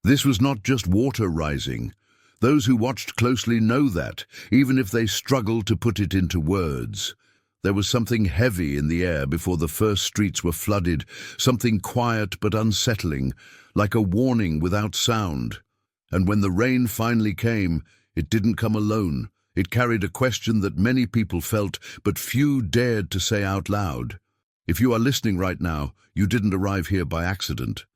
This was not just water rising. Those who watched closely know that, even if they struggle to put it into words. There was something heavy in the air before the first streets were flooded, something quiet but unsettling, like a warning without sound. And when the rain finally came, it didn't come alone. It carried a question that many people felt, but few dared to say out loud. If you are listening right now, you didn't arrive here by accident.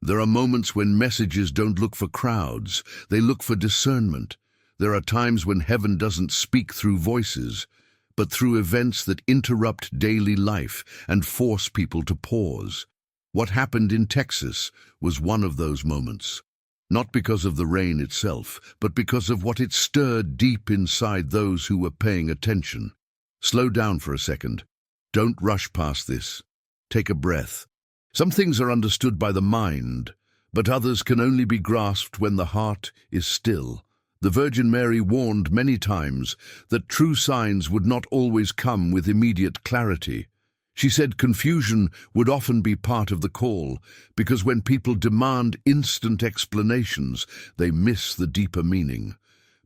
There are moments when messages don't look for crowds, they look for discernment. There are times when heaven doesn't speak through voices, but through events that interrupt daily life and force people to pause. What happened in Texas was one of those moments. Not because of the rain itself, but because of what it stirred deep inside those who were paying attention. Slow down for a second. Don't rush past this. Take a breath. Some things are understood by the mind, but others can only be grasped when the heart is still. The Virgin Mary warned many times that true signs would not always come with immediate clarity. She said confusion would often be part of the call, because when people demand instant explanations, they miss the deeper meaning.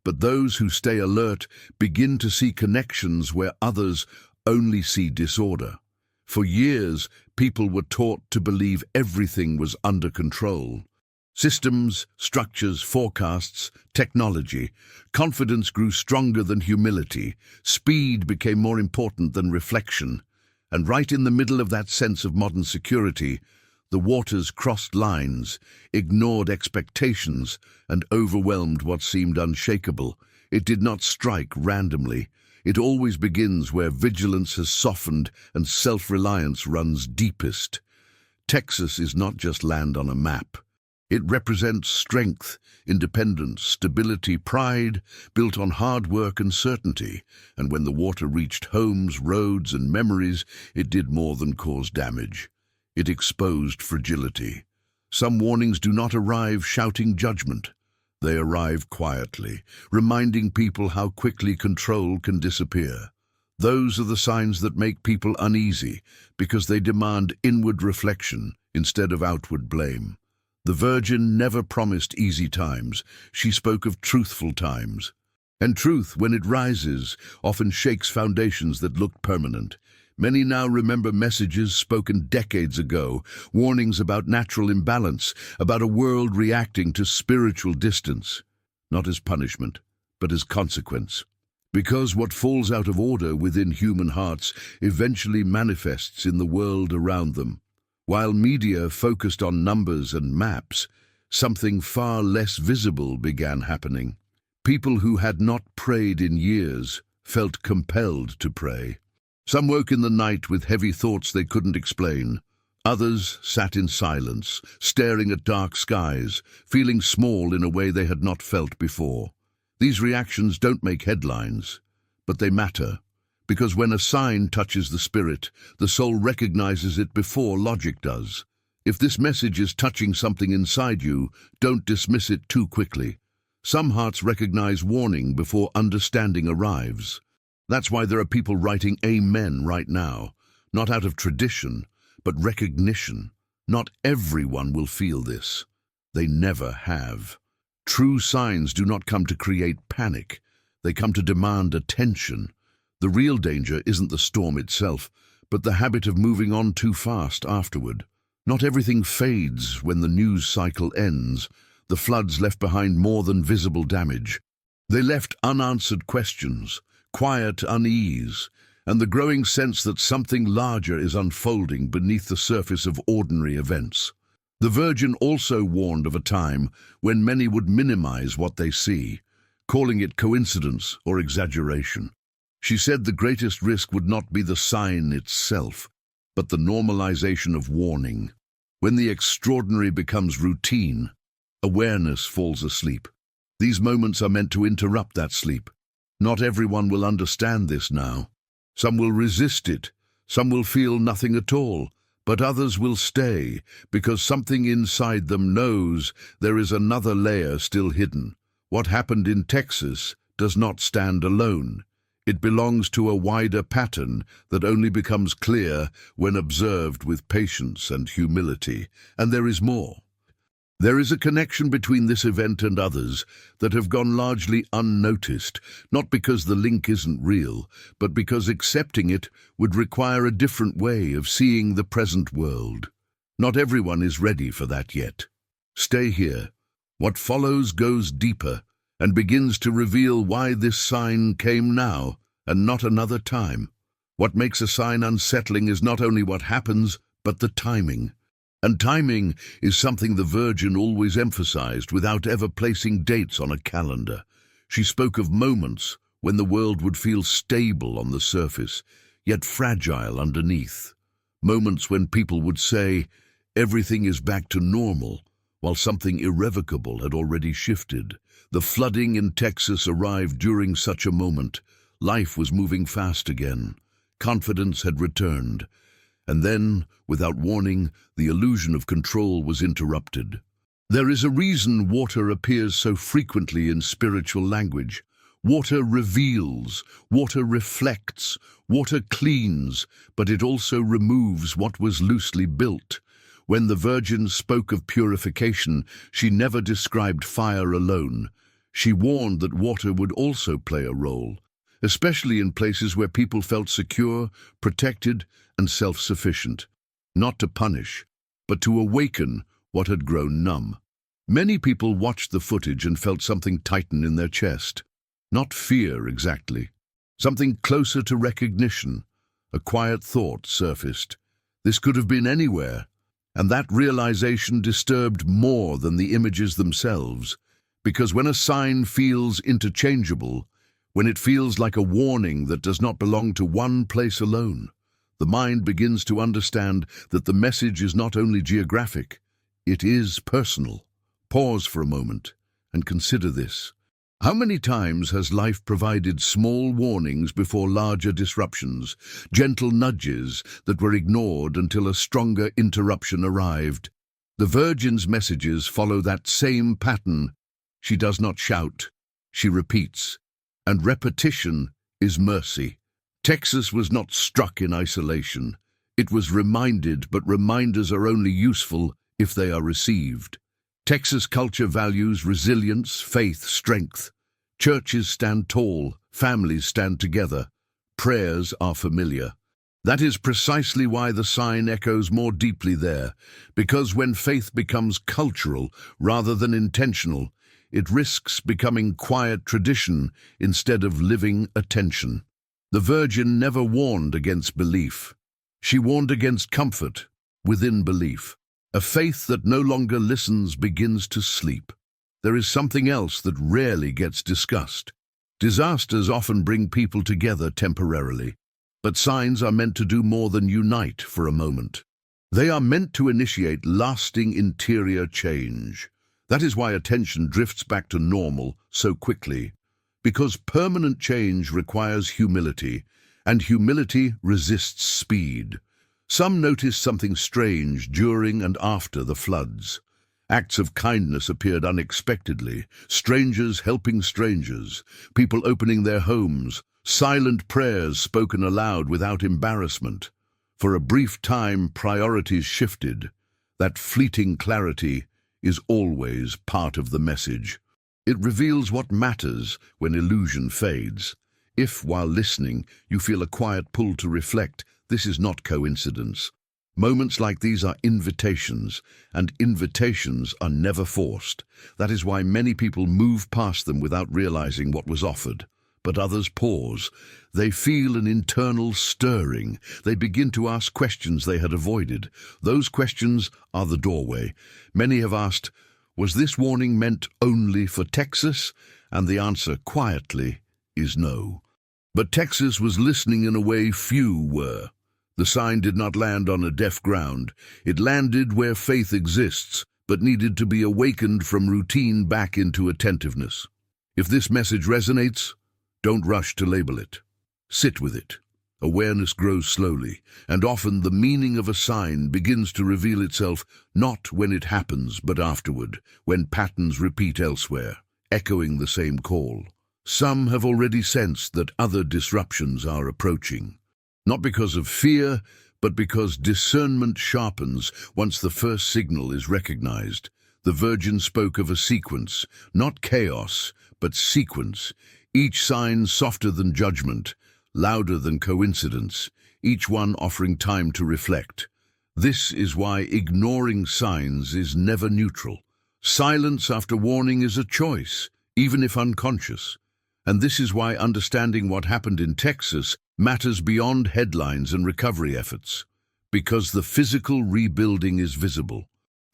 But those who stay alert begin to see connections where others only see disorder. For years, people were taught to believe everything was under control. Systems, structures, forecasts, technology. Confidence grew stronger than humility. Speed became more important than reflection. And right in the middle of that sense of modern security, the waters crossed lines, ignored expectations, and overwhelmed what seemed unshakable. It did not strike randomly. It always begins where vigilance has softened and self-reliance runs deepest. Texas is not just land on a map. It represents strength, independence, stability, pride, built on hard work and certainty. And when the water reached homes, roads, and memories, it did more than cause damage. It exposed fragility. Some warnings do not arrive shouting judgment. They arrive quietly, reminding people how quickly control can disappear. Those are the signs that make people uneasy, because they demand inward reflection instead of outward blame. The Virgin never promised easy times. She spoke of truthful times. And truth, when it rises, often shakes foundations that looked permanent. Many now remember messages spoken decades ago, warnings about natural imbalance, about a world reacting to spiritual distance, not as punishment, but as consequence. Because what falls out of order within human hearts eventually manifests in the world around them. While media focused on numbers and maps, something far less visible began happening. People who had not prayed in years felt compelled to pray. Some woke in the night with heavy thoughts they couldn't explain. Others sat in silence, staring at dark skies, feeling small in a way they had not felt before. These reactions don't make headlines, but they matter. Because when a sign touches the spirit, the soul recognizes it before logic does. If this message is touching something inside you, don't dismiss it too quickly. Some hearts recognize warning before understanding arrives. That's why there are people writing Amen right now, not out of tradition, but recognition. Not everyone will feel this. They never have. True signs do not come to create panic. They come to demand attention. The real danger isn't the storm itself, but the habit of moving on too fast afterward. Not everything fades when the news cycle ends. The floods left behind more than visible damage. They left unanswered questions, quiet unease, and the growing sense that something larger is unfolding beneath the surface of ordinary events. The Virgin also warned of a time when many would minimize what they see, calling it coincidence or exaggeration. She said the greatest risk would not be the sign itself, but the normalization of warning. When the extraordinary becomes routine, awareness falls asleep. These moments are meant to interrupt that sleep. Not everyone will understand this now. Some will resist it, some will feel nothing at all, but others will stay because something inside them knows there is another layer still hidden. What happened in Texas does not stand alone. It belongs to a wider pattern that only becomes clear when observed with patience and humility. And there is more. There is a connection between this event and others that have gone largely unnoticed, not because the link isn't real, but because accepting it would require a different way of seeing the present world. Not everyone is ready for that yet. Stay here. What follows goes deeper and begins to reveal why this sign came now and not another time. What makes a sign unsettling is not only what happens, but the timing. And timing is something the Virgin always emphasized without ever placing dates on a calendar. She spoke of moments when the world would feel stable on the surface, yet fragile underneath. Moments when people would say, everything is back to normal, while something irrevocable had already shifted. The flooding in Texas arrived during such a moment. Life was moving fast again. Confidence had returned. And then, without warning, the illusion of control was interrupted. There is a reason water appears so frequently in spiritual language. Water reveals, water reflects, water cleans, but it also removes what was loosely built. When the Virgin spoke of purification, she never described fire alone. She warned that water would also play a role, especially in places where people felt secure, protected, and self-sufficient. Not to punish, but to awaken what had grown numb. Many people watched the footage and felt something tighten in their chest. Not fear exactly. Something closer to recognition. A quiet thought surfaced. This could have been anywhere. And that realization disturbed more than the images themselves. Because when a sign feels interchangeable, when it feels like a warning that does not belong to one place alone, the mind begins to understand that the message is not only geographic, it is personal. Pause for a moment and consider this. How many times has life provided small warnings before larger disruptions, gentle nudges that were ignored until a stronger interruption arrived? The Virgin's messages follow that same pattern. She does not shout, she repeats, and repetition is mercy. Texas was not struck in isolation. It was reminded, but reminders are only useful if they are received. Texas culture values resilience, faith, strength. Churches stand tall, families stand together. Prayers are familiar. That is precisely why the sign echoes more deeply there, because when faith becomes cultural rather than intentional, it risks becoming quiet tradition instead of living attention. The Virgin never warned against belief. She warned against comfort within belief. A faith that no longer listens begins to sleep. There is something else that rarely gets discussed. Disasters often bring people together temporarily, but signs are meant to do more than unite for a moment. They are meant to initiate lasting interior change. That is why attention drifts back to normal so quickly. Because permanent change requires humility, and humility resists speed. Some noticed something strange during and after the floods. Acts of kindness appeared unexpectedly, strangers helping strangers, people opening their homes, silent prayers spoken aloud without embarrassment. For a brief time, priorities shifted. That fleeting clarity is always part of the message. It reveals what matters when illusion fades. If, while listening, you feel a quiet pull to reflect, this is not coincidence. Moments like these are invitations, and invitations are never forced. That is why many people move past them without realizing what was offered. But others pause. They feel an internal stirring. They begin to ask questions they had avoided. Those questions are the doorway. Many have asked, was this warning meant only for Texas? And the answer, quietly, is no. But Texas was listening in a way few were. The sign did not land on a deaf ground. It landed where faith exists, but needed to be awakened from routine back into attentiveness. If this message resonates, don't rush to label it. Sit with it. Awareness grows slowly, and often the meaning of a sign begins to reveal itself not when it happens, but afterward, when patterns repeat elsewhere, echoing the same call. Some have already sensed that other disruptions are approaching. Not because of fear, but because discernment sharpens once the first signal is recognized. The Virgin spoke of a sequence, not chaos, but sequence, each sign softer than judgment, louder than coincidence, each one offering time to reflect. This is why ignoring signs is never neutral. Silence after warning is a choice, even if unconscious. And this is why understanding what happened in Texas matters beyond headlines and recovery efforts. Because the physical rebuilding is visible.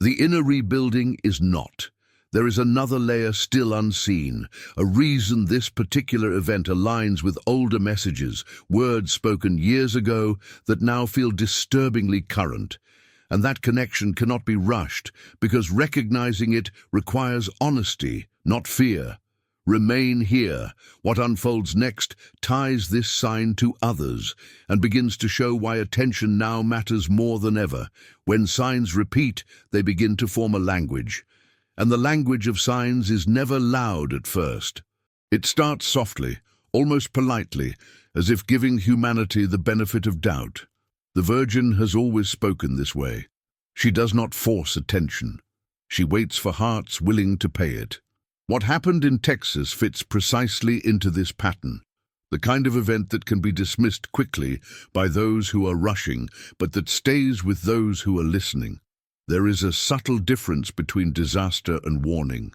The inner rebuilding is not. There is another layer still unseen, a reason this particular event aligns with older messages, words spoken years ago that now feel disturbingly current. And that connection cannot be rushed because recognizing it requires honesty, not fear. Remain here. What unfolds next ties this sign to others and begins to show why attention now matters more than ever. When signs repeat, they begin to form a language. And the language of signs is never loud at first. It starts softly, almost politely, as if giving humanity the benefit of doubt. The Virgin has always spoken this way. She does not force attention. She waits for hearts willing to pay it. What happened in Texas fits precisely into this pattern, the kind of event that can be dismissed quickly by those who are rushing, but that stays with those who are listening. There is a subtle difference between disaster and warning.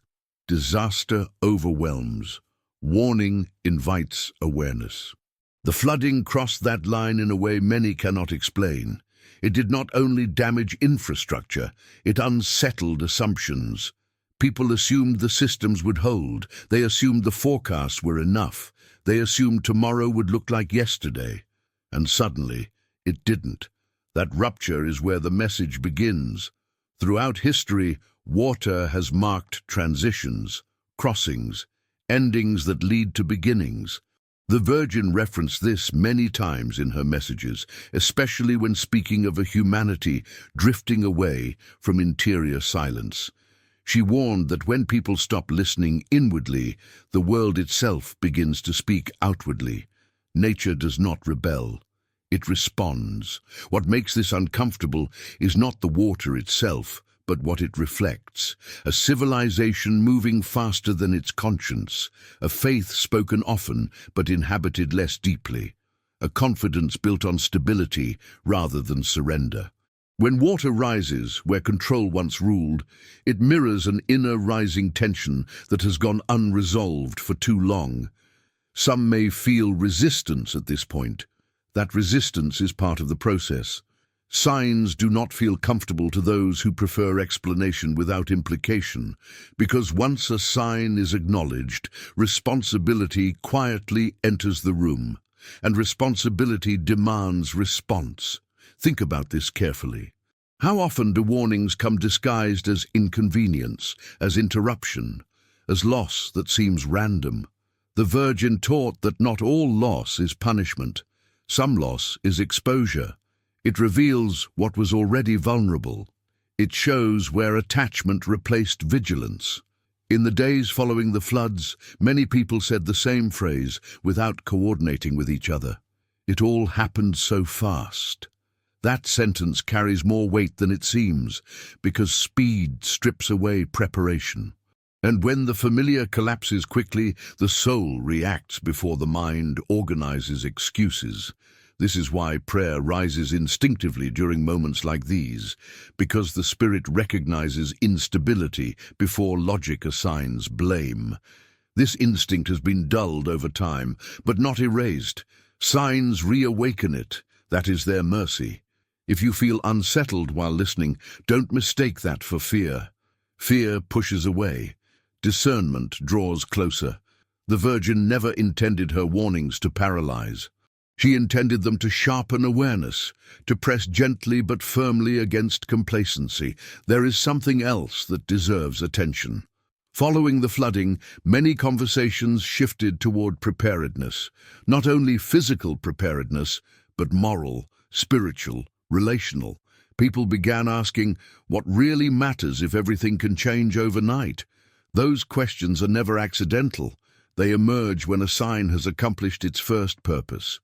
Disaster overwhelms. Warning invites awareness. The flooding crossed that line in a way many cannot explain. It did not only damage infrastructure, it unsettled assumptions. People assumed the systems would hold. They assumed the forecasts were enough. They assumed tomorrow would look like yesterday. And suddenly, it didn't. That rupture is where the message begins. Throughout history, water has marked transitions, crossings, endings that lead to beginnings. The Virgin referenced this many times in her messages, especially when speaking of a humanity drifting away from interior silence. She warned that when people stop listening inwardly, the world itself begins to speak outwardly. Nature does not rebel. It responds. What makes this uncomfortable is not the water itself, but what it reflects. A civilization moving faster than its conscience. A faith spoken often, but inhabited less deeply. A confidence built on stability rather than surrender. When water rises, where control once ruled, it mirrors an inner rising tension that has gone unresolved for too long. Some may feel resistance at this point. That resistance is part of the process. Signs do not feel comfortable to those who prefer explanation without implication, because once a sign is acknowledged, responsibility quietly enters the room, and responsibility demands response. Think about this carefully. How often do warnings come disguised as inconvenience, as interruption, as loss that seems random? The Virgin taught that not all loss is punishment. Some loss is exposure. It reveals what was already vulnerable. It shows where attachment replaced vigilance. In the days following the floods, many people said the same phrase without coordinating with each other. It all happened so fast. That sentence carries more weight than it seems, because speed strips away preparation. And when the familiar collapses quickly, the soul reacts before the mind organizes excuses. This is why prayer rises instinctively during moments like these, because the spirit recognizes instability before logic assigns blame. This instinct has been dulled over time, but not erased. Signs reawaken it. That is their mercy. If you feel unsettled while listening, don't mistake that for fear. Fear pushes away. Discernment draws closer. The Virgin never intended her warnings to paralyze. She intended them to sharpen awareness, to press gently but firmly against complacency. There is something else that deserves attention. Following the flooding, many conversations shifted toward preparedness. Not only physical preparedness, but moral, spiritual, relational. People began asking, what really matters if everything can change overnight? Those questions are never accidental. They emerge when a sign has accomplished its first purpose.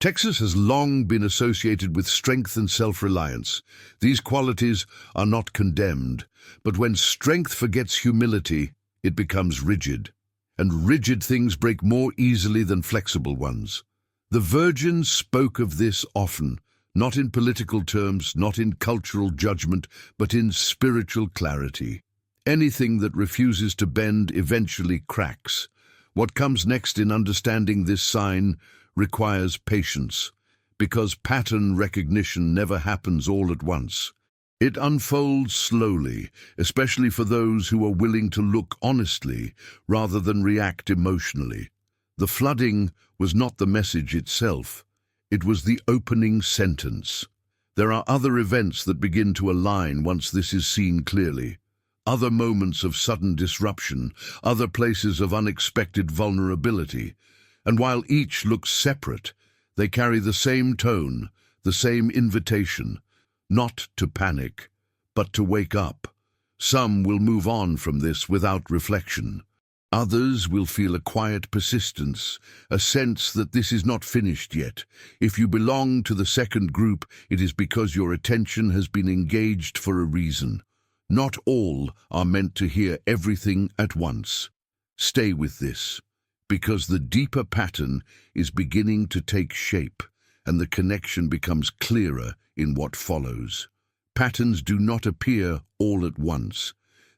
Texas has long been associated with strength and self-reliance. These qualities are not condemned, but when strength forgets humility, it becomes rigid. And rigid things break more easily than flexible ones. The Virgin spoke of this often, not in political terms, not in cultural judgment, but in spiritual clarity. Anything that refuses to bend eventually cracks. What comes next in understanding this sign requires patience, because pattern recognition never happens all at once. It unfolds slowly, especially for those who are willing to look honestly rather than react emotionally. The flooding was not the message itself, it was the opening sentence. There are other events that begin to align once this is seen clearly. Other moments of sudden disruption, other places of unexpected vulnerability. And while each looks separate, they carry the same tone, the same invitation, not to panic, but to wake up. Some will move on from this without reflection. Others will feel a quiet persistence, a sense that this is not finished yet. If you belong to the second group, it is because your attention has been engaged for a reason. Not all are meant to hear everything at once. Stay with this, because the deeper pattern is beginning to take shape, and the connection becomes clearer in what follows. Patterns do not appear all at once.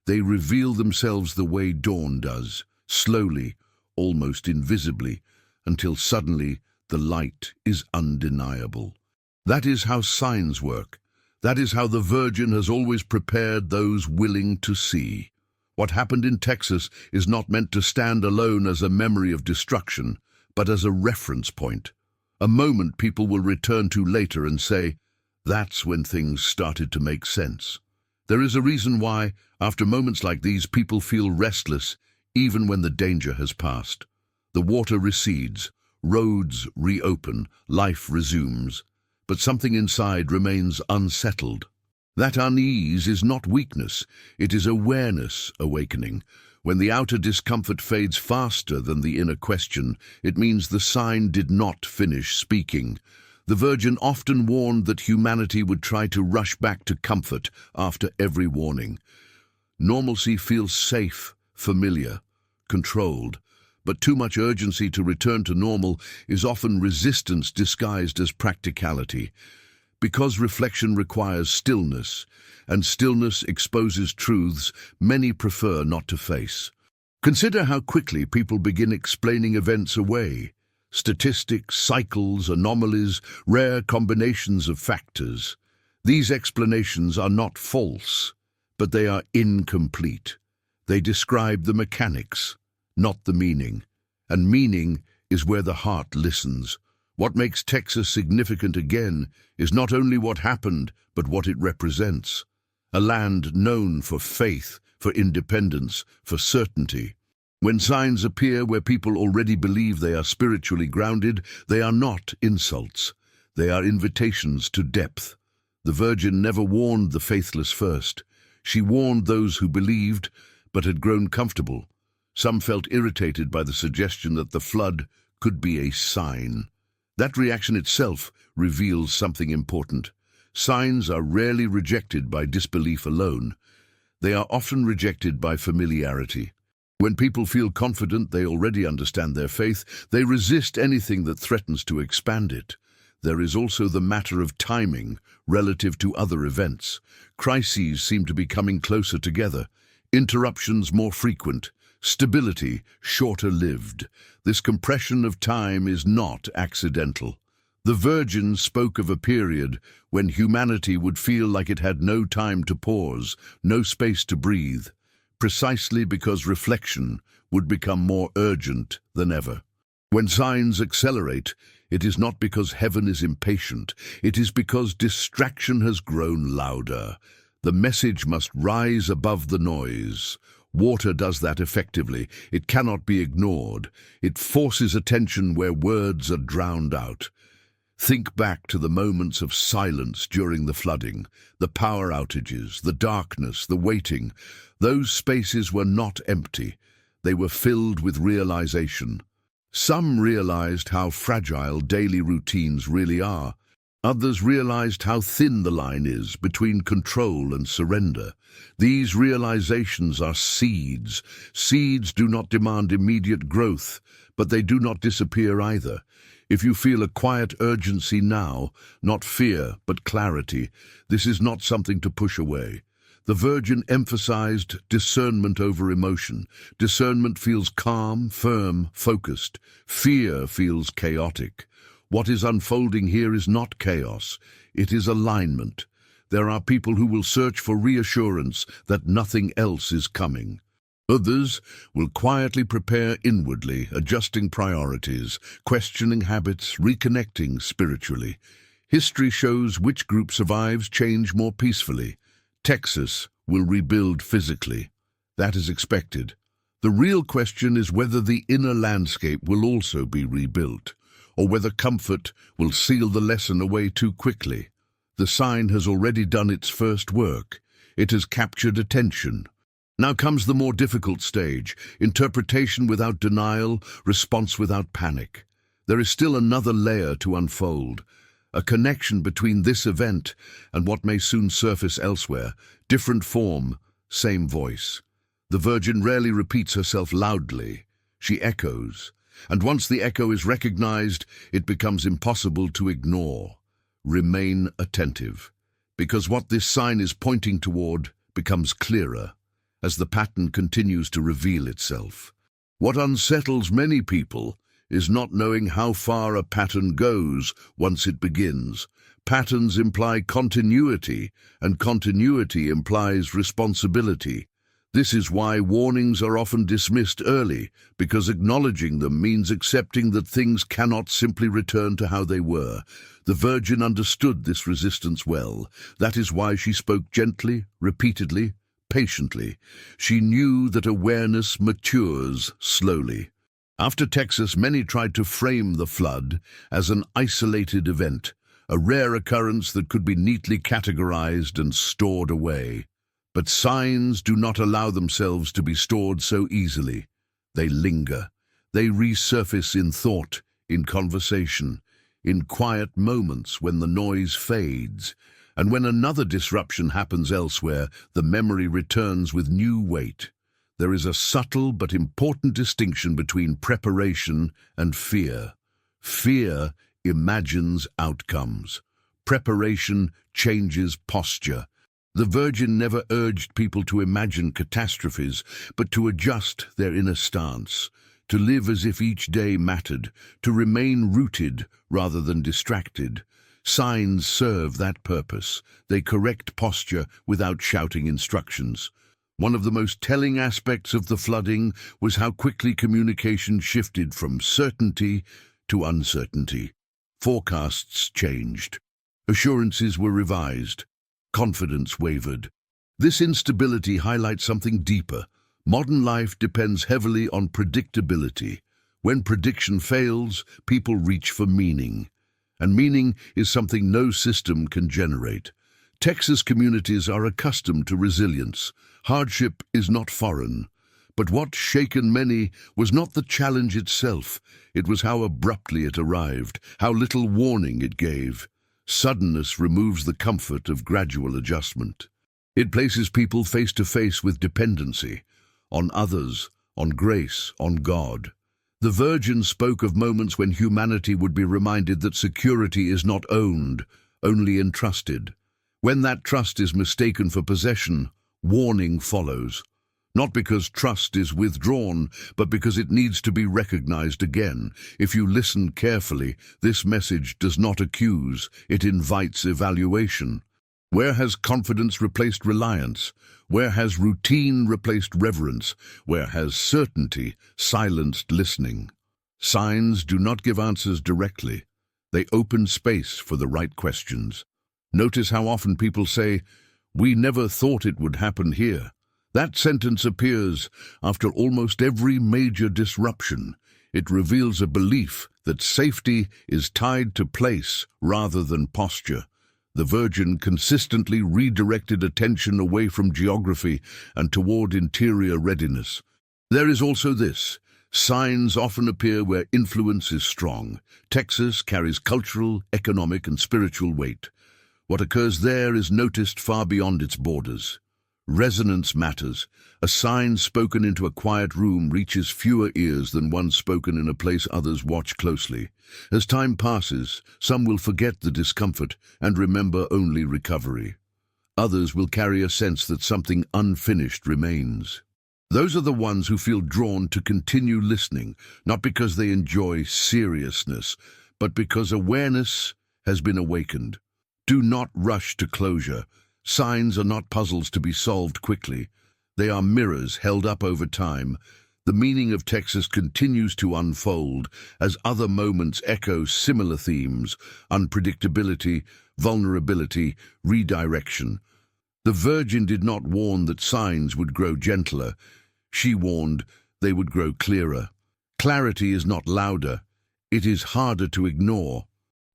They reveal themselves the way dawn does, slowly, almost invisibly, until suddenly the light is undeniable. That is how signs work. That is how the Virgin has always prepared those willing to see. What happened in Texas is not meant to stand alone as a memory of destruction, but as a reference point. A moment people will return to later and say, "That's when things started to make sense." There is a reason why, after moments like these, people feel restless, even when the danger has passed. The water recedes, roads reopen, life resumes, but something inside remains unsettled. That unease is not weakness, it is awareness awakening. When the outer discomfort fades faster than the inner question, it means the sign did not finish speaking. The Virgin often warned that humanity would try to rush back to comfort after every warning. Normalcy feels safe, familiar, controlled, but too much urgency to return to normal is often resistance disguised as practicality. Because reflection requires stillness, and stillness exposes truths many prefer not to face. Consider how quickly people begin explaining events away. Statistics, cycles, anomalies, rare combinations of factors. These explanations are not false, but they are incomplete. They describe the mechanics, not the meaning. And meaning is where the heart listens. What makes Texas significant again is not only what happened, but what it represents. A land known for faith, for independence, for certainty. When signs appear where people already believe they are spiritually grounded, they are not insults. They are invitations to depth. The Virgin never warned the faithless first. She warned those who believed, but had grown comfortable. Some felt irritated by the suggestion that the flood could be a sign. That reaction itself reveals something important. Signs are rarely rejected by disbelief alone. They are often rejected by familiarity. When people feel confident they already understand their faith, they resist anything that threatens to expand it. There is also the matter of timing relative to other events. Crises seem to be coming closer together, interruptions more frequent, stability shorter-lived. This compression of time is not accidental. The Virgin spoke of a period when humanity would feel like it had no time to pause, no space to breathe, precisely because reflection would become more urgent than ever. When signs accelerate, it is not because heaven is impatient, it is because distraction has grown louder. The message must rise above the noise. Water does that effectively. It cannot be ignored. It forces attention where words are drowned out. Think back to the moments of silence during the flooding, the power outages, the darkness, the waiting. Those spaces were not empty. They were filled with realization. Some realized how fragile daily routines really are. Others realized how thin the line is between control and surrender. These realizations are seeds. Seeds do not demand immediate growth, but they do not disappear either. If you feel a quiet urgency now, not fear, but clarity, this is not something to push away. The Virgin emphasized discernment over emotion. Discernment feels calm, firm, focused. Fear feels chaotic. What is unfolding here is not chaos, it is alignment. There are people who will search for reassurance that nothing else is coming. Others will quietly prepare inwardly, adjusting priorities, questioning habits, reconnecting spiritually. History shows which group survives change more peacefully. Texas will rebuild physically. That is expected. The real question is whether the inner landscape will also be rebuilt, or whether comfort will seal the lesson away too quickly. The sign has already done its first work. It has captured attention. Now comes the more difficult stage, interpretation without denial, response without panic. There is still another layer to unfold, a connection between this event and what may soon surface elsewhere, different form, same voice. The Virgin rarely repeats herself loudly. She echoes, and once the echo is recognized, it becomes impossible to ignore. Remain attentive, because what this sign is pointing toward becomes clearer as the pattern continues to reveal itself. What unsettles many people is not knowing how far a pattern goes once it begins. Patterns imply continuity, and continuity implies responsibility. This is why warnings are often dismissed early, because acknowledging them means accepting that things cannot simply return to how they were. The Virgin understood this resistance well. That is why she spoke gently, repeatedly, patiently. She knew that awareness matures slowly. After Texas, many tried to frame the flood as an isolated event, a rare occurrence that could be neatly categorized and stored away. But signs do not allow themselves to be stored so easily. They linger. They resurface in thought, in conversation, in quiet moments when the noise fades. And when another disruption happens elsewhere, the memory returns with new weight. There is a subtle but important distinction between preparation and fear. Fear imagines outcomes. Preparation changes posture. The Virgin never urged people to imagine catastrophes, but to adjust their inner stance, to live as if each day mattered, to remain rooted rather than distracted. Signs serve that purpose. They correct posture without shouting instructions. One of the most telling aspects of the flooding was how quickly communication shifted from certainty to uncertainty. Forecasts changed. Assurances were revised. Confidence wavered. This instability highlights something deeper. Modern life depends heavily on predictability. When prediction fails, people reach for meaning. And meaning is something no system can generate. Texas communities are accustomed to resilience. Hardship is not foreign. But what shaken many was not the challenge itself. It was how abruptly it arrived, how little warning it gave. Suddenness removes the comfort of gradual adjustment. It places people face to face with dependency, on others, on grace, on God. The Virgin spoke of moments when humanity would be reminded that security is not owned, only entrusted. When that trust is mistaken for possession, warning follows. Not because trust is withdrawn, but because it needs to be recognized again. If you listen carefully, this message does not accuse, it invites evaluation. Where has confidence replaced reliance? Where has routine replaced reverence? Where has certainty silenced listening? Signs do not give answers directly. They open space for the right questions. Notice how often people say, "We never thought it would happen here." That sentence appears after almost every major disruption. It reveals a belief that safety is tied to place rather than posture. The Virgin consistently redirected attention away from geography and toward interior readiness. There is also this. Signs often appear where influence is strong. Texas carries cultural, economic, and spiritual weight. What occurs there is noticed far beyond its borders. Resonance matters. A sign spoken into a quiet room reaches fewer ears than one spoken in a place others watch closely. As time passes, some will forget the discomfort and remember only recovery. Others will carry a sense that something unfinished remains. Those are the ones who feel drawn to continue listening, not because they enjoy seriousness, but because awareness has been awakened. Do not rush to closure. Signs are not puzzles to be solved quickly. They are mirrors held up over time. The meaning of Texas continues to unfold as other moments echo similar themes: unpredictability, vulnerability, redirection. The Virgin did not warn that signs would grow gentler. She warned they would grow clearer. Clarity is not louder. It is harder to ignore.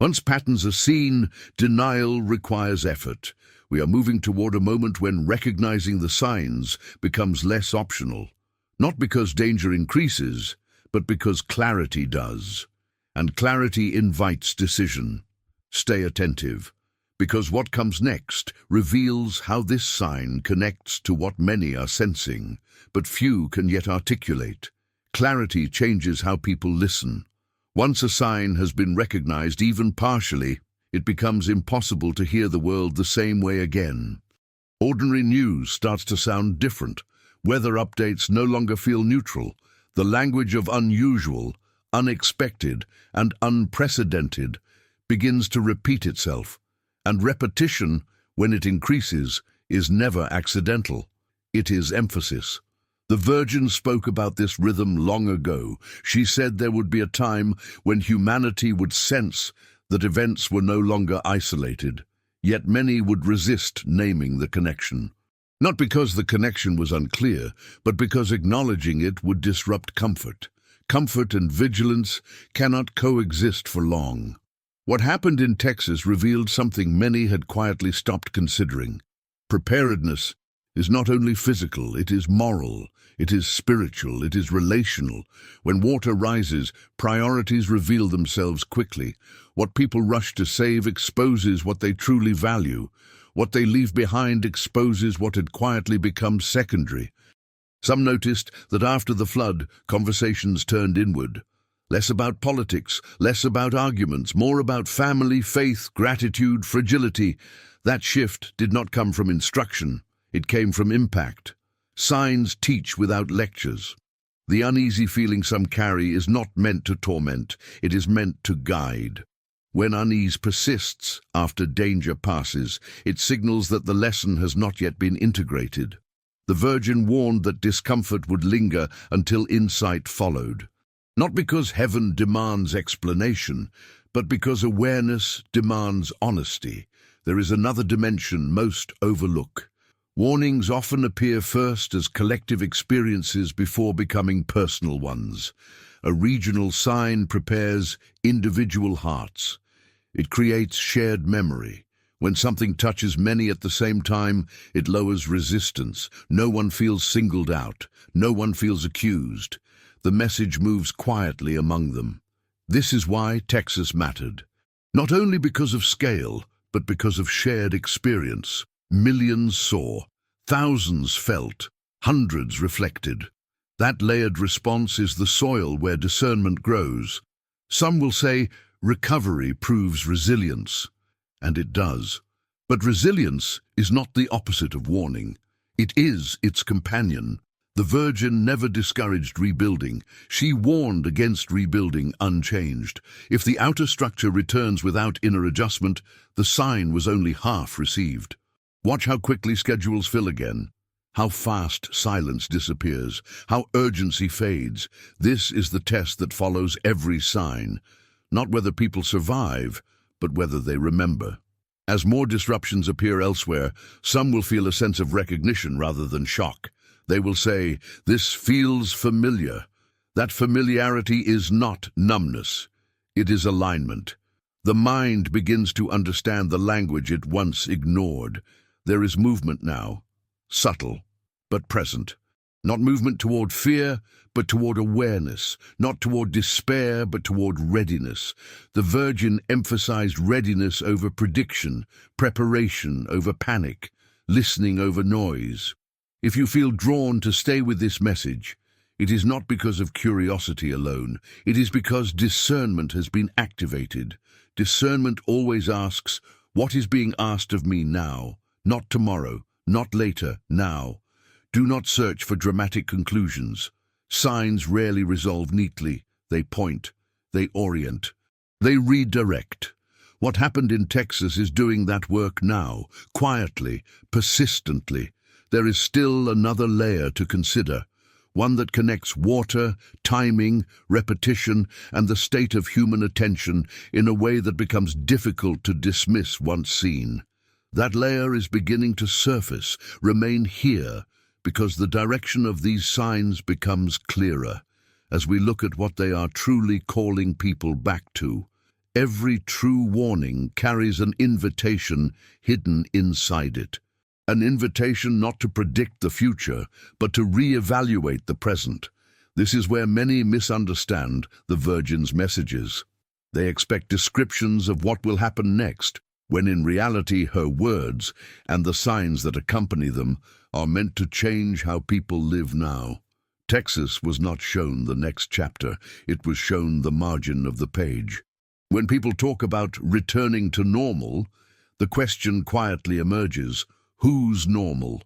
Once patterns are seen, denial requires effort. We are moving toward a moment when recognizing the signs becomes less optional. Not because danger increases, but because clarity does. And clarity invites decision. Stay attentive, because what comes next reveals how this sign connects to what many are sensing, but few can yet articulate. Clarity changes how people listen. Once a sign has been recognized, even partially, it becomes impossible to hear the world the same way again. Ordinary news starts to sound different. Weather updates no longer feel neutral. The language of unusual, unexpected, and unprecedented begins to repeat itself. And repetition, when it increases, is never accidental. It is emphasis. The Virgin spoke about this rhythm long ago. She said there would be a time when humanity would sense that events were no longer isolated, yet many would resist naming the connection. Not because the connection was unclear, but because acknowledging it would disrupt comfort. Comfort and vigilance cannot coexist for long. What happened in Texas revealed something many had quietly stopped considering. Preparedness is not only physical, it is moral, it is spiritual, it is relational. When water rises, priorities reveal themselves quickly. What people rush to save exposes what they truly value. What they leave behind exposes what had quietly become secondary. Some noticed that after the flood, conversations turned inward. Less about politics, less about arguments, more about family, faith, gratitude, fragility. That shift did not come from instruction. It came from impact. Signs teach without lectures. The uneasy feeling some carry is not meant to torment, it is meant to guide. When unease persists after danger passes, it signals that the lesson has not yet been integrated. The Virgin warned that discomfort would linger until insight followed. Not because heaven demands explanation, but because awareness demands honesty. There is another dimension most overlook. Warnings often appear first as collective experiences before becoming personal ones. A regional sign prepares individual hearts. It creates shared memory. When something touches many at the same time, it lowers resistance. No one feels singled out. No one feels accused. The message moves quietly among them. This is why Texas mattered. Not only because of scale, but because of shared experience. Millions saw, thousands felt, hundreds reflected. That layered response is the soil where discernment grows. Some will say recovery proves resilience, and it does. But resilience is not the opposite of warning. It is its companion. The Virgin never discouraged rebuilding. She warned against rebuilding unchanged. If the outer structure returns without inner adjustment, the sign was only half received. Watch how quickly schedules fill again, how fast silence disappears, how urgency fades. This is the test that follows every sign, not whether people survive, but whether they remember. As more disruptions appear elsewhere, some will feel a sense of recognition rather than shock. They will say, "This feels familiar." That familiarity is not numbness. It is alignment. The mind begins to understand the language it once ignored. There is movement now, subtle but present. Not movement toward fear, but toward awareness. Not toward despair, but toward readiness. The Virgin emphasized readiness over prediction, preparation over panic, listening over noise. If you feel drawn to stay with this message, it is not because of curiosity alone. It is because discernment has been activated. Discernment always asks, what is being asked of me now? Not tomorrow, not later, now. Do not search for dramatic conclusions. Signs rarely resolve neatly. They point, they orient, they redirect. What happened in Texas is doing that work now, quietly, persistently. There is still another layer to consider, one that connects water, timing, repetition, and the state of human attention in a way that becomes difficult to dismiss once seen. That layer is beginning to surface. Remain here, because the direction of these signs becomes clearer as we look at what they are truly calling people back to. Every true warning carries an invitation hidden inside it. An invitation not to predict the future, but to re-evaluate the present. This is where many misunderstand the Virgin's messages. They expect descriptions of what will happen next, when in reality her words, and the signs that accompany them, are meant to change how people live now. Texas was not shown the next chapter, it was shown the margin of the page. When people talk about returning to normal, the question quietly emerges, who's normal?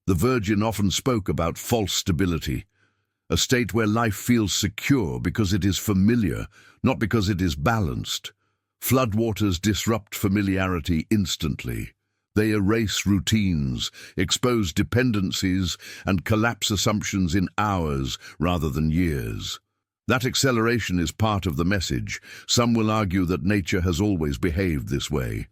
The Virgin often spoke about false stability, a state where life feels secure because it is familiar, not because it is balanced. Floodwaters disrupt familiarity instantly. They erase routines, expose dependencies, and collapse assumptions in hours rather than years. That acceleration is part of the message. Some will argue that nature has always behaved this way,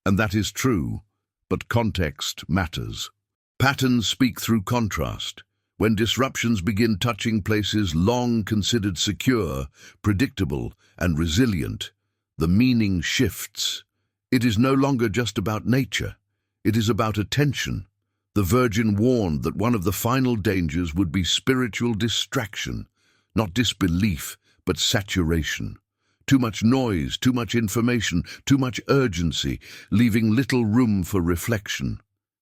and that is true. But context matters. Patterns speak through contrast. When disruptions begin touching places long considered secure, predictable, and resilient, the meaning shifts. It is no longer just about nature. It is about attention. The Virgin warned that one of the final dangers would be spiritual distraction, not disbelief, but saturation. Too much noise, too much information, too much urgency, leaving little room for reflection.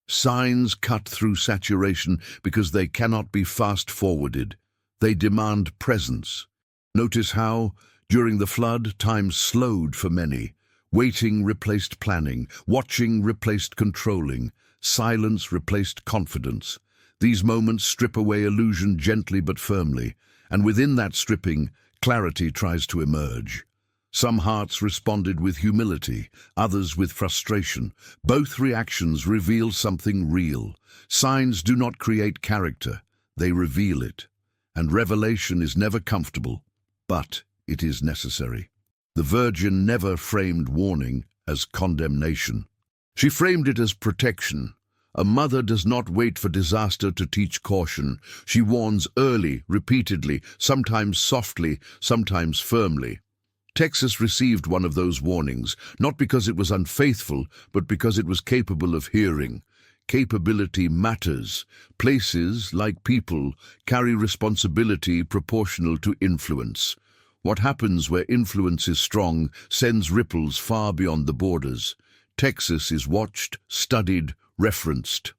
Signs cut through saturation because they cannot be fast-forwarded. They demand presence. Notice how, during the flood, time slowed for many. Waiting replaced planning, watching replaced controlling, silence replaced confidence. These moments strip away illusion gently but firmly, and within that stripping, clarity tries to emerge. Some hearts responded with humility, others with frustration. Both reactions reveal something real. Signs do not create character, they reveal it. And revelation is never comfortable, but it is necessary. The Virgin never framed warning as condemnation. She framed it as protection. A mother does not wait for disaster to teach caution. She warns early, repeatedly, sometimes softly, sometimes firmly. Texas received one of those warnings, not because it was unfaithful, but because it was capable of hearing. Capability matters. Places, like people, carry responsibility proportional to influence. What happens where influence is strong sends ripples far beyond the borders. Texas is watched, studied, referenced.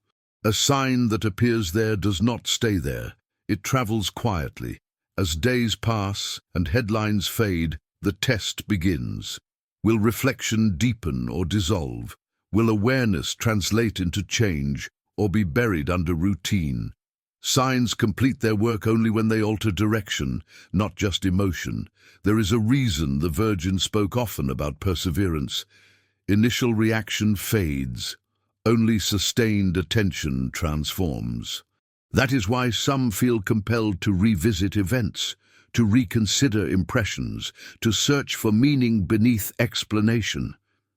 A sign that appears there does not stay there. It travels quietly. As days pass and headlines fade, the test begins. Will reflection deepen or dissolve? Will awareness translate into change or be buried under routine? Signs complete their work only when they alter direction, not just emotion. There is a reason the Virgin spoke often about perseverance. Initial reaction fades. Only sustained attention transforms. That is why some feel compelled to revisit events, to reconsider impressions, to search for meaning beneath explanation.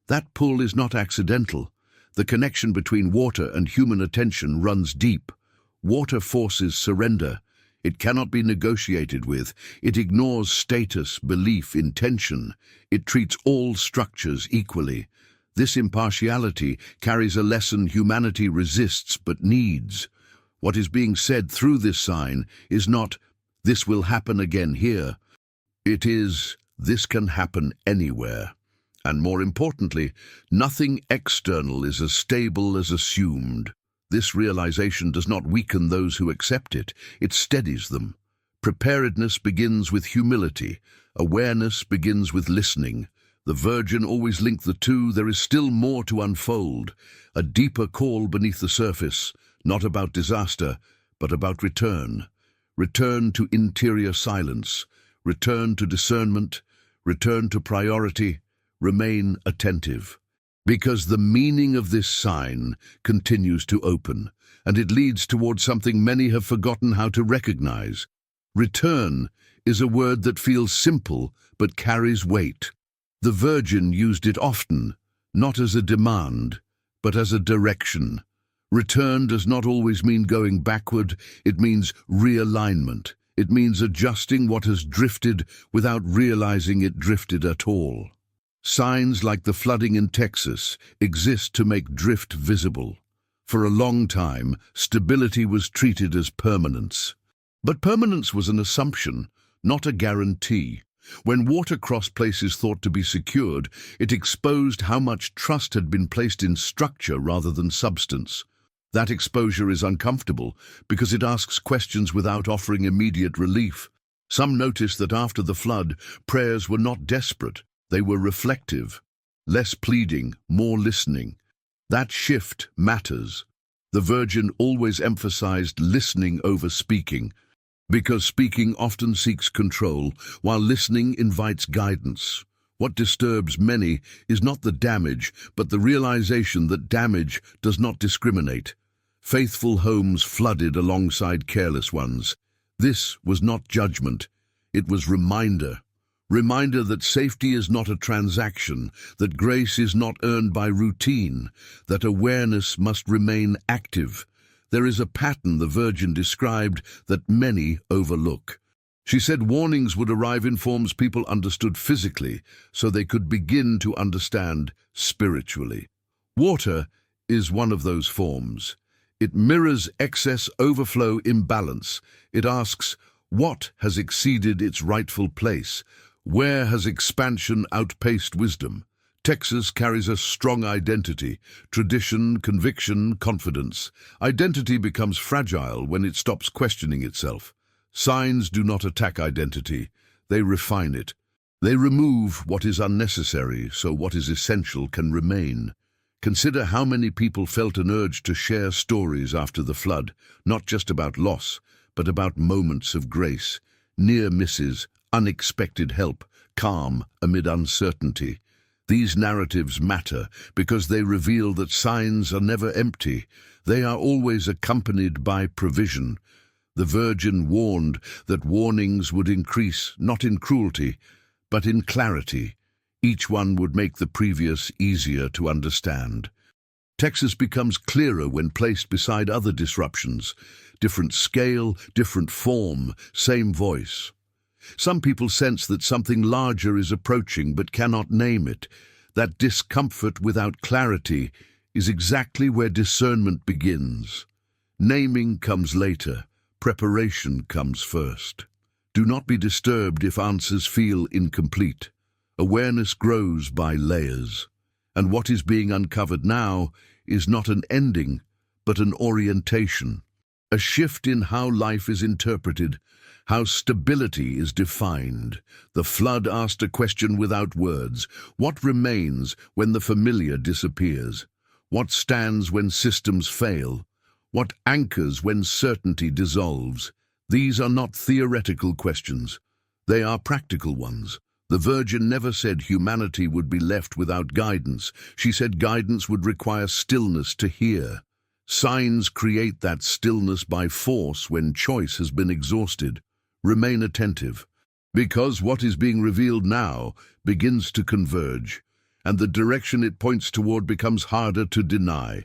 That pull is not accidental. The connection between water and human attention runs deep. Water forces surrender. It cannot be negotiated with. It ignores status, belief, intention. It treats all structures equally. This impartiality carries a lesson humanity resists but needs. What is being said through this sign is not, "This will happen again here." It is, "This can happen anywhere." And more importantly, nothing external is as stable as assumed. This realization does not weaken those who accept it, it steadies them. Preparedness begins with humility. Awareness begins with listening. The Virgin always linked the two. There is still more to unfold, a deeper call beneath the surface, not about disaster, but about return. Return to interior silence, return to discernment, return to priority, remain attentive. Because the meaning of this sign continues to open, and it leads towards something many have forgotten how to recognize. Return is a word that feels simple but carries weight. The Virgin used it often, not as a demand, but as a direction. Return does not always mean going backward, it means realignment. It means adjusting what has drifted without realizing it drifted at all. Signs like the flooding in Texas exist to make drift visible. For a long time, stability was treated as permanence. But permanence was an assumption, not a guarantee. When water crossed places thought to be secured, it exposed how much trust had been placed in structure rather than substance. That exposure is uncomfortable because it asks questions without offering immediate relief. Some noticed that after the flood, prayers were not desperate, they were reflective. Less pleading, more listening. That shift matters. The Virgin always emphasized listening over speaking, because speaking often seeks control, while listening invites guidance. What disturbs many is not the damage, but the realization that damage does not discriminate. Faithful homes flooded alongside careless ones. This was not judgment, it was reminder. Reminder that safety is not a transaction, that grace is not earned by routine, that awareness must remain active. There is a pattern the Virgin described that many overlook. She said warnings would arrive in forms people understood physically, so they could begin to understand spiritually. Water is one of those forms. It mirrors excess, overflow, imbalance. It asks, what has exceeded its rightful place? Where has expansion outpaced wisdom? Texas carries a strong identity, tradition, conviction, confidence. Identity becomes fragile when it stops questioning itself. Signs do not attack identity, they refine it. They remove what is unnecessary so what is essential can remain. Consider how many people felt an urge to share stories after the flood, not just about loss, but about moments of grace, near misses, unexpected help, calm amid uncertainty. These narratives matter because they reveal that signs are never empty. They are always accompanied by provision. The Virgin warned that warnings would increase, not in cruelty, but in clarity. Each one would make the previous easier to understand. Texas becomes clearer when placed beside other disruptions. Different scale, different form, same voice. Some people sense that something larger is approaching but cannot name it. That discomfort without clarity is exactly where discernment begins. Naming comes later, preparation comes first. Do not be disturbed if answers feel incomplete. Awareness grows by layers. And what is being uncovered now is not an ending, but an orientation. A shift in how life is interpreted, how stability is defined. The flood asked a question without words. What remains when the familiar disappears? What stands when systems fail? What anchors when certainty dissolves? These are not theoretical questions. They are practical ones. The Virgin never said humanity would be left without guidance. She said guidance would require stillness to hear. Signs create that stillness by force when choice has been exhausted. Remain attentive, because what is being revealed now begins to converge, and the direction it points toward becomes harder to deny.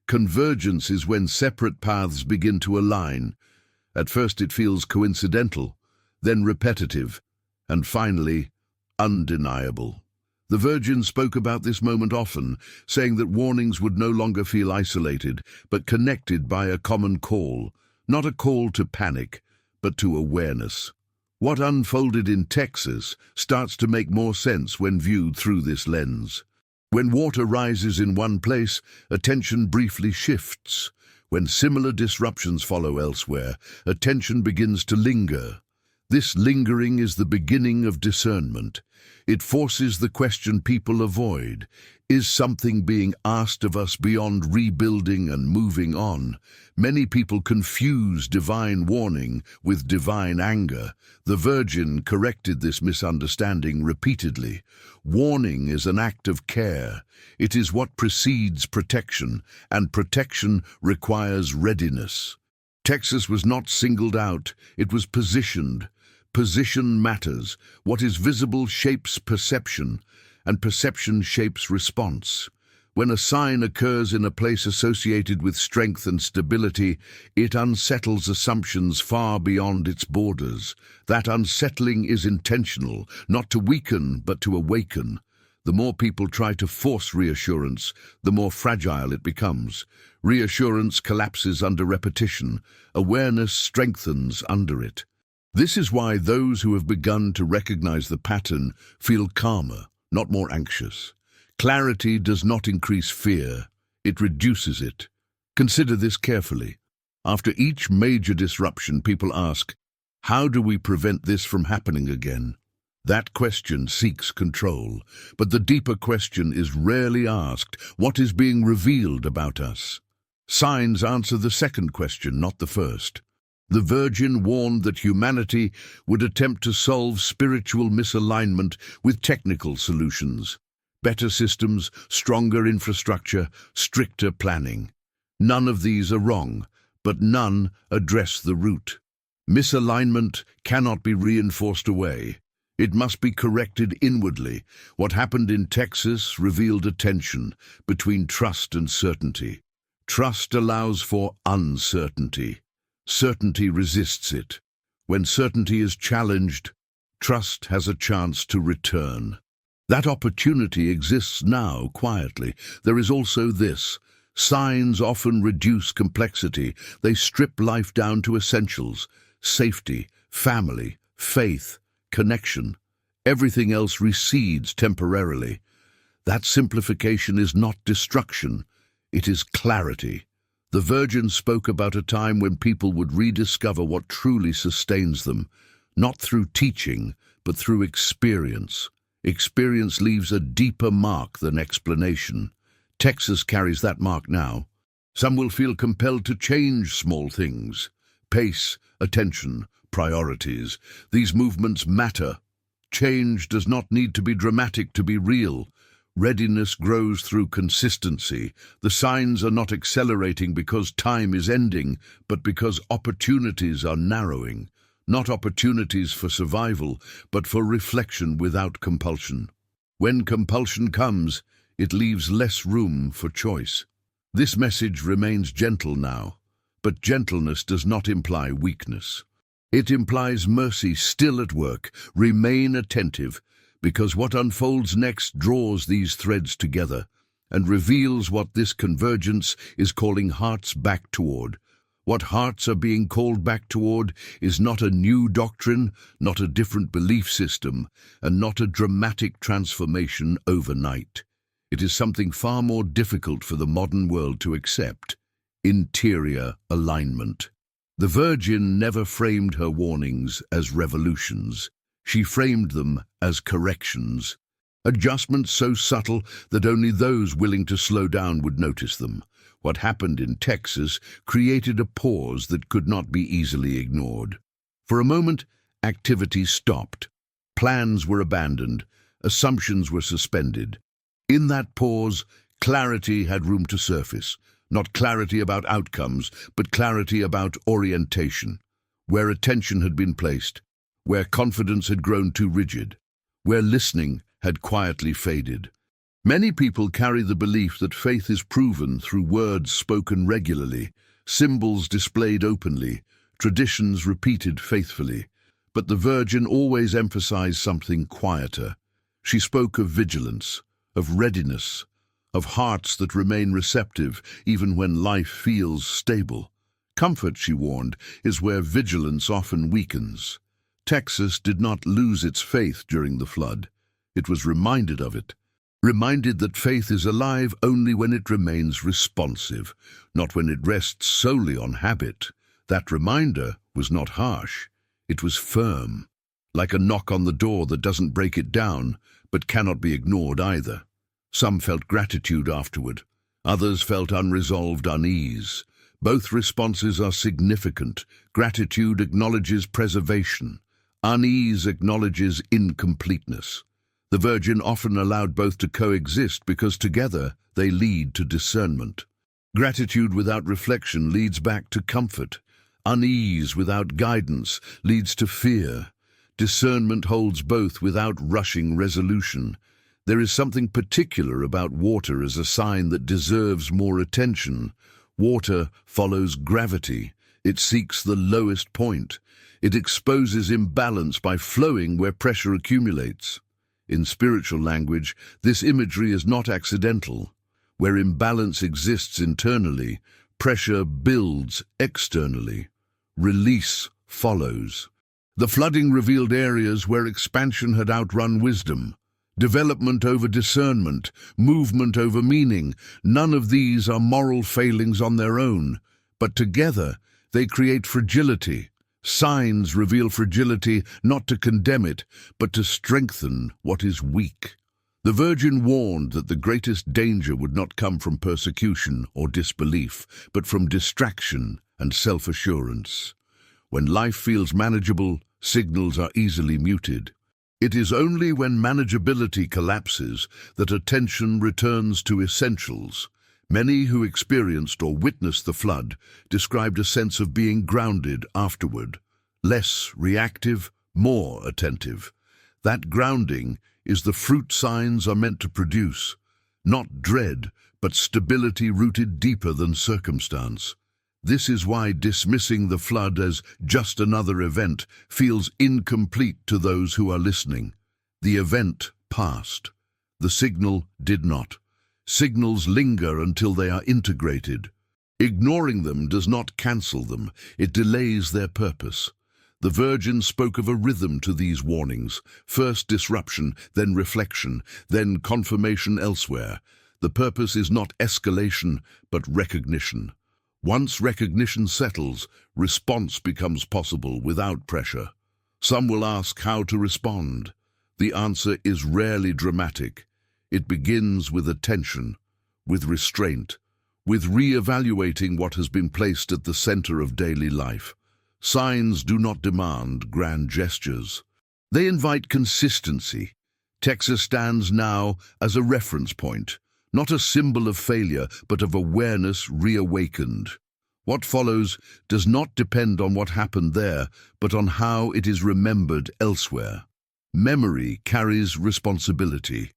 Convergence is when separate paths begin to align. At first it feels coincidental, then repetitive, and finally undeniable. The Virgin spoke about this moment often, saying that warnings would no longer feel isolated, but connected by a common call. not a call to panic, but to awareness. What unfolded in Texas starts to make more sense when viewed through this lens. When water rises in one place, attention briefly shifts. When similar disruptions follow elsewhere, attention begins to linger. This lingering is the beginning of discernment. It forces the question people avoid. Is something being asked of us beyond rebuilding and moving on? Many people confuse divine warning with divine anger. The Virgin corrected this misunderstanding repeatedly. Warning is an act of care. It is what precedes protection, and protection requires readiness. Texas was not singled out, it was positioned. Position matters. What is visible shapes perception, and perception shapes response. When a sign occurs in a place associated with strength and stability, it unsettles assumptions far beyond its borders. That unsettling is intentional, not to weaken, but to awaken. The more people try to force reassurance, the more fragile it becomes. Reassurance collapses under repetition. Awareness strengthens under it. This is why those who have begun to recognize the pattern feel calmer, not more anxious. Clarity does not increase fear, it reduces it. Consider this carefully. After each major disruption, people ask, how do we prevent this from happening again? That question seeks control, but the deeper question is rarely asked, what is being revealed about us? Signs answer the second question, not the first. The Virgin warned that humanity would attempt to solve spiritual misalignment with technical solutions. Better systems, stronger infrastructure, stricter planning. None of these are wrong, but none address the root. Misalignment cannot be reinforced away. It must be corrected inwardly. What happened in Texas revealed a tension between trust and certainty. Trust allows for uncertainty. Certainty resists it. When certainty is challenged, trust has a chance to return. That opportunity exists now, quietly. There is also this. Signs often reduce complexity. They strip life down to essentials: safety, family, faith, connection. Everything else recedes temporarily. That simplification is not destruction. It is clarity. The Virgin spoke about a time when people would rediscover what truly sustains them, not through teaching, but through experience. Experience leaves a deeper mark than explanation. Texas carries that mark now. Some will feel compelled to change small things. Pace, attention, priorities. These movements matter. Change does not need to be dramatic to be real. Readiness grows through consistency. The signs are not accelerating because time is ending, but because opportunities are narrowing. Not opportunities for survival, but for reflection without compulsion. When compulsion comes, it leaves less room for choice. This message remains gentle now, but gentleness does not imply weakness. It implies mercy still at work. Remain attentive, because what unfolds next draws these threads together and reveals what this convergence is calling hearts back toward. What hearts are being called back toward is not a new doctrine, not a different belief system, and not a dramatic transformation overnight. It is something far more difficult for the modern world to accept: interior alignment. The Virgin never framed her warnings as revolutions. She framed them as corrections. Adjustments so subtle that only those willing to slow down would notice them. What happened in Texas created a pause that could not be easily ignored. For a moment, activity stopped. Plans were abandoned. Assumptions were suspended. In that pause, clarity had room to surface. Not clarity about outcomes, but clarity about orientation. Where attention had been placed, where confidence had grown too rigid, where listening had quietly faded. Many people carry the belief that faith is proven through words spoken regularly, symbols displayed openly, traditions repeated faithfully. But the Virgin always emphasized something quieter. She spoke of vigilance, of readiness, of hearts that remain receptive even when life feels stable. Comfort, she warned, is where vigilance often weakens. Texas did not lose its faith during the flood. It was reminded of it. Reminded that faith is alive only when it remains responsive, not when it rests solely on habit. That reminder was not harsh. It was firm, like a knock on the door that doesn't break it down, but cannot be ignored either. Some felt gratitude afterward. Others felt unresolved unease. Both responses are significant. Gratitude acknowledges preservation. Unease acknowledges incompleteness. The Virgin often allowed both to coexist because together they lead to discernment. Gratitude without reflection leads back to comfort. Unease without guidance leads to fear. Discernment holds both without rushing resolution. There is something particular about water as a sign that deserves more attention. Water follows gravity. It seeks the lowest point. It exposes imbalance by flowing where pressure accumulates. In spiritual language, this imagery is not accidental. Where imbalance exists internally, pressure builds externally. Release follows. The flooding revealed areas where expansion had outrun wisdom. Development over discernment, movement over meaning. None of these are moral failings on their own, but together they create fragility. Signs reveal fragility not to condemn it, but to strengthen what is weak. The Virgin warned that the greatest danger would not come from persecution or disbelief, but from distraction and self-assurance. When life feels manageable, signals are easily muted. It is only when manageability collapses that attention returns to essentials. Many who experienced or witnessed the flood described a sense of being grounded afterward, less reactive, more attentive. That grounding is the fruit signs are meant to produce, not dread, but stability rooted deeper than circumstance. This is why dismissing the flood as just another event feels incomplete to those who are listening. The event passed. The signal did not. Signals linger until they are integrated. Ignoring them does not cancel them, it delays their purpose. The Virgin spoke of a rhythm to these warnings, first disruption, then reflection, then confirmation elsewhere. The purpose is not escalation, but recognition. Once recognition settles, response becomes possible without pressure. Some will ask how to respond. The answer is rarely dramatic. It begins with attention, with restraint, with re-evaluating what has been placed at the center of daily life. Signs do not demand grand gestures. They invite consistency. Texas stands now as a reference point, not a symbol of failure, but of awareness reawakened. What follows does not depend on what happened there, but on how it is remembered elsewhere. Memory carries responsibility.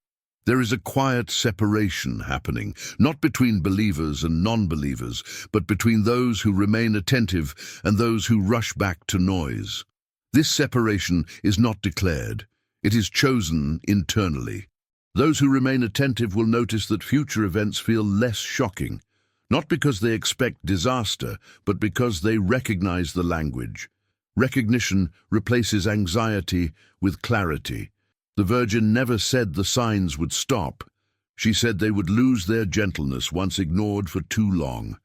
There is a quiet separation happening, not between believers and non-believers, but between those who remain attentive and those who rush back to noise. This separation is not declared. It is chosen internally. Those who remain attentive will notice that future events feel less shocking, not because they expect disaster, but because they recognize the language. Recognition replaces anxiety with clarity. The Virgin never said the signs would stop. She said they would lose their gentleness once ignored for too long.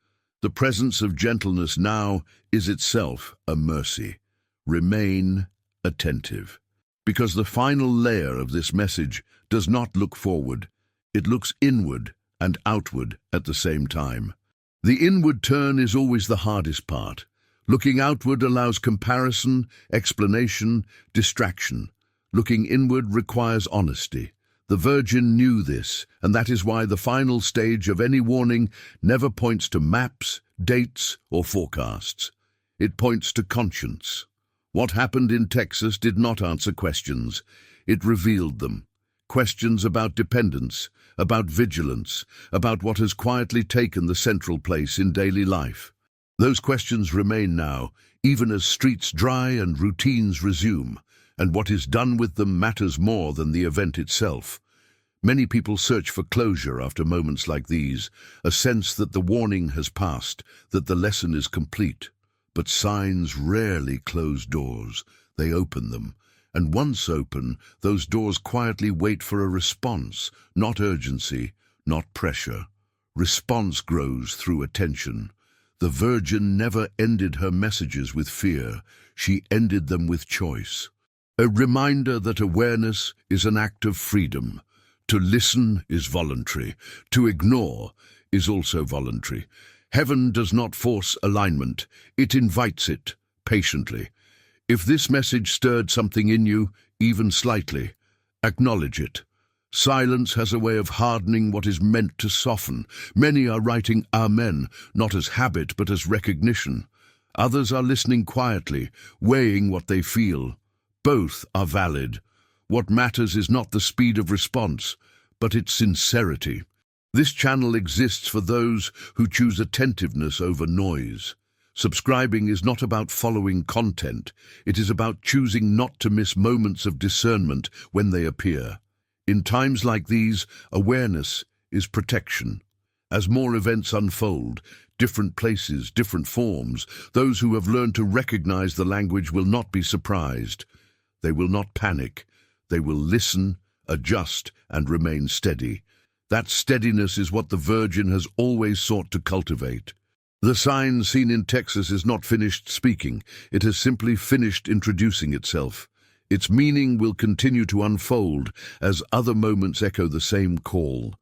The presence of gentleness now is itself a mercy. Remain attentive. Because the final layer of this message does not look forward. It looks inward and outward at the same time. The inward turn is always the hardest part. Looking outward allows comparison, explanation, distraction. Looking inward requires honesty. The Virgin knew this, and that is why the final stage of any warning never points to maps, dates, or forecasts. It points to conscience. What happened in Texas did not answer questions. It revealed them. Questions about dependence, about vigilance, about what has quietly taken the central place in daily life. Those questions remain now, even as streets dry and routines resume. And what is done with them matters more than the event itself. Many people search for closure after moments like these, a sense that the warning has passed, that the lesson is complete. But signs rarely close doors. They open them. And once open, those doors quietly wait for a response, not urgency, not pressure. Response grows through attention. The Virgin never ended her messages with fear. She ended them with choice. A reminder that awareness is an act of freedom. To listen is voluntary. To ignore is also voluntary. Heaven does not force alignment. It invites it, patiently. If this message stirred something in you, even slightly, acknowledge it. Silence has a way of hardening what is meant to soften. Many are writing Amen, not as habit but as recognition. Others are listening quietly, weighing what they feel. Both are valid. What matters is not the speed of response, but its sincerity. This channel exists for those who choose attentiveness over noise. Subscribing is not about following content. It is about choosing not to miss moments of discernment when they appear. In times like these, awareness is protection. As more events unfold, different places, different forms, those who have learned to recognize the language will not be surprised. They will not panic. They will listen, adjust, and remain steady. That steadiness is what the Virgin has always sought to cultivate. The sign seen in Texas is not finished speaking. It has simply finished introducing itself. Its meaning will continue to unfold as other moments echo the same call.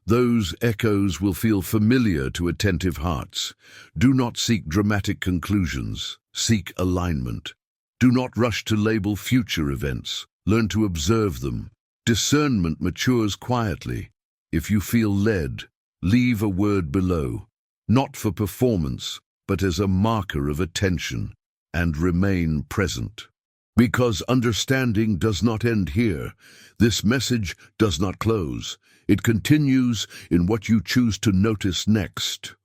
Those echoes will feel familiar to attentive hearts. Do not seek dramatic conclusions. Seek alignment. Do not rush to label future events. Learn to observe them. Discernment matures quietly. If you feel led, leave a word below, not for performance, but as a marker of attention, and remain present. Because understanding does not end here. This message does not close. It continues in what you choose to notice next.